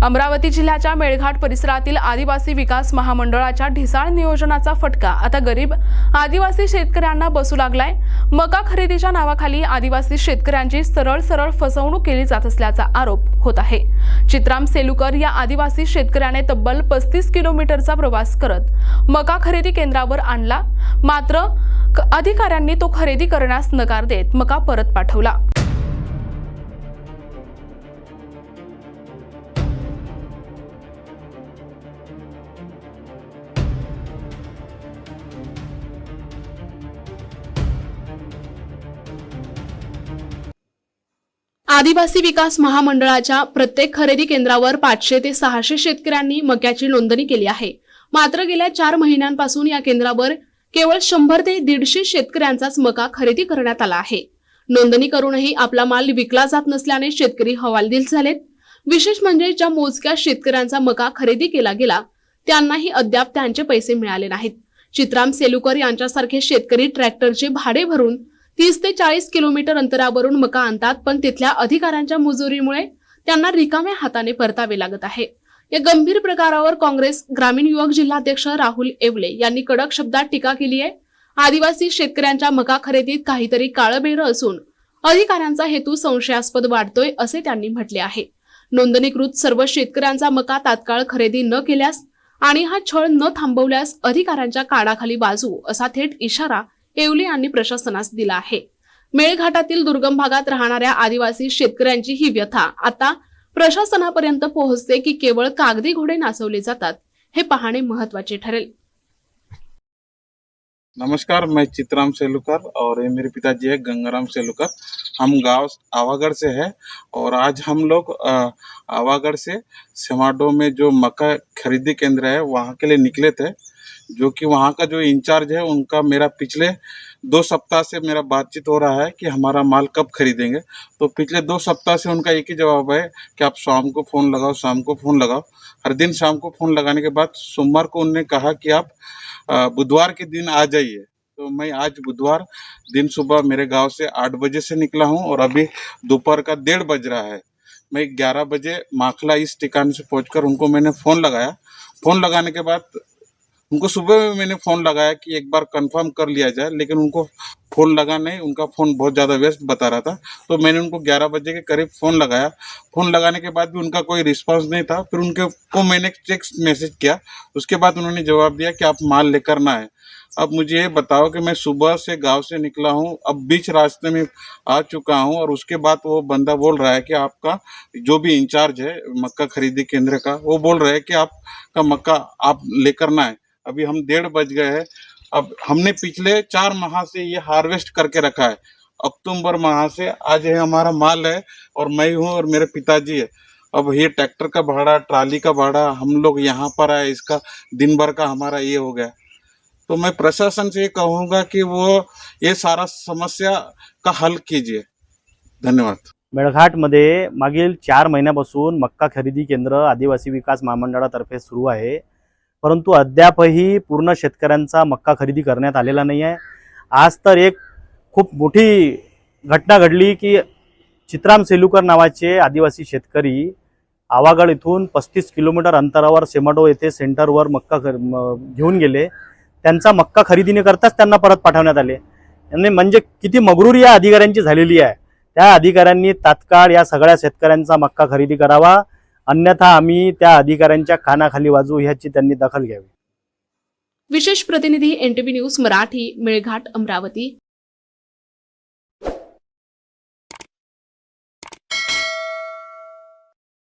अमरावती जिल्ह्याच्या मेळघाट परिसरातील आदिवासी विकास महामंडळाच्या ढिसाळ नियोजनाचा फटका आता गरीब आदिवासी शेतकऱ्यांना बसू लागलाय। मका खरेदीच्या नावाखाली आदिवासी शेतकऱ्यांची सरळ फसवणूक केली जात असल्याचा आरोप होत आहे। चित्राम सेलुकर या आदिवासी शेतकऱ्याने तब्बल 35 किलोमीटरचा प्रवास करत मका खरेदी केंद्रावर आणला, मात्र अधिकाऱ्यांनी तो खरेदी करण्यास नकार देत मका परत पाठवला। आदिवासी विकास महामंडळाच्या प्रत्येक खरेदी केंद्रावर 500 ते 600 शेतकऱ्यांनी मक्याची नोंदणी केली आहे। मात्र गेल्या 4 महिन्यांपासून या केंद्रावर केवळ 100 ते 150 शेतकऱ्यांचाच मका खरेदी करण्यात आला आहे। नोंदणी करूनही आपला माल विकला जात नसल्याने शेतकरी हवालदिल झालेत। विशेष म्हणजे ज्या मोजक्या शेतकऱ्यांचा मका खरेदी केला गेला त्यांनाही अद्याप त्यांचे पैसे मिळाले नाहीत। चित्राम सेलुकर यांच्यासारखे शेतकरी ट्रॅक्टरचे भाडे भरून 30 ते 40 किलोमीटर अंतरावरून मका आणतात, पण तिथल्या अधिकाऱ्यांच्या मुजोरीमुळे त्यांना रिकाम्या हाताने परतावे लागत आहे। या गंभीर प्रकारावर काँग्रेस ग्रामीण युवक जिल्हाध्यक्ष राहुल येवले यांनी कडक शब्दात टीका केली आहे। आदिवासी शेतकऱ्यांच्या मका खरेदीत काहीतरी काळबेरं असून अधिकाऱ्यांचा हेतू संशयास्पद वाटतोय असे त्यांनी म्हटले आहे। नोंदणीकृत सर्व शेतकऱ्यांचा मका तात्काळ खरेदी न केल्यास आणि हा छळ न थांबवल्यास अधिकाऱ्यांच्या कानाखाली बाजू असा थेट इशारा येवले यांनी प्रशासनास दिला आहे। मेळघाटातील दुर्गम भागात राहणाऱ्या आदिवासी शेतकऱ्यांची ही व्यथा आता प्रशासनापर्यंत पोहोचते की केवळ कागदी घोडे नाचवले जातात हे पाहणे महत्त्वाचे ठरेल। नमस्कार, मैं चित्राम सेलुकर और ये मेरे पिताजी है गंगाराम सेलुकर। हम गांव आवागढ़ से है और आज हम लोग आवागढ़ से सेमाडो में जो मक्का खरीदी केंद्र है वहाँ के लिए निकले थे। जो कि वहाँ का जो इंचार्ज है उनका मेरा पिछले 2 सप्ताह से मेरा बातचीत हो रहा है कि हमारा माल कब खरीदेंगे। तो पिछले 2 सप्ताह से उनका एक ही जवाब है कि आप शाम को फ़ोन लगाओ, शाम को फ़ोन लगाओ। हर दिन शाम को फ़ोन लगाने के बाद सोमवार को उन्होंने कहा कि आप बुधवार के दिन आ जाइए। तो मैं आज बुधवार दिन सुबह मेरे गांव से 8 बजे से निकला हूं और अभी दोपहर का 1:30 बज रहा है। मैं 11 बजे माखला इस ठिकाने से पहुंचकर उनको मैंने फ़ोन लगाया। फ़ोन लगाने के बाद उनको सुबह में मैंने फ़ोन लगाया कि एक बार कंफर्म कर लिया जाए, लेकिन उनको फ़ोन लगा नहीं, उनका फ़ोन बहुत ज़्यादा व्यस्त बता रहा था। तो मैंने उनको 11 बजे के करीब फ़ोन लगाया। फ़ोन लगाने के बाद भी उनका कोई रिस्पांस नहीं था। फिर उनके को मैंने टेक्स्ट मैसेज किया, उसके बाद उन्होंने जवाब दिया कि आप माल लेकर ना आए। अब मुझे ये बताओ कि मैं सुबह से गांव से निकला हूँ, अब बीच रास्ते में आ चुका हूँ और उसके बाद वो बंदा बोल रहा है कि आपका जो भी इंचार्ज है मक्का खरीदी केंद्र का, वो बोल रहा है कि आपका मक्का आप लेकर ना आए। अभी हम 1:30 बज गए हैं। अब हमने पिछले 4 माह से ये हार्वेस्ट करके रखा है। अक्टूबर माह से आज ये हमारा माल है और मैं हूँ और मेरे पिताजी है। अब ये ट्रैक्टर का भाड़ा, ट्राली का भाड़ा, हम लोग यहाँ पर आए, इसका दिन भर का हमारा ये हो गया। तो मैं प्रशासन से ये कहूँगा कि वो ये सारा समस्या का हल कीजिए। धन्यवाद। मेळघाटमध्ये मागील 4 महिन्यापासून मक्का खरेदी केंद्र आदिवासी विकास महामंडळातर्फे सुरू आहे, परंतु अद्यापही पूर्ण शेतकऱ्यांचा मक्का खरेदी करण्यात आलेला नाही आहे। आज तर एक खूप मोठी घटना घडली की चित्राम सेलुकर नावाचे आदिवासी शेतकरी आवागढ़ इथून 35 किलोमीटर अंतरावर सेमाडो येथे सेंटरवर मक्का घेऊन गेले। त्यांचा मक्का खरेदी न करताच त्यांना परत पाठवण्यात आले। यांनी म्हणजे किती मगरुरी या अधिकाऱ्यांची झालेली आहे। त्या अधिकाऱ्यांनी तात्काळ या सगळ्या शेतकऱ्यांचा मक्का खरेदी करावा, अन्यथा आम्ही त्या अधिकाऱ्यांच्या कानाखाली वाजू ह्याची त्यांनी दखल घ्यावी। विशेष प्रतिनिधी NTV न्यूज मराठी, मेळघाट, अमरावती।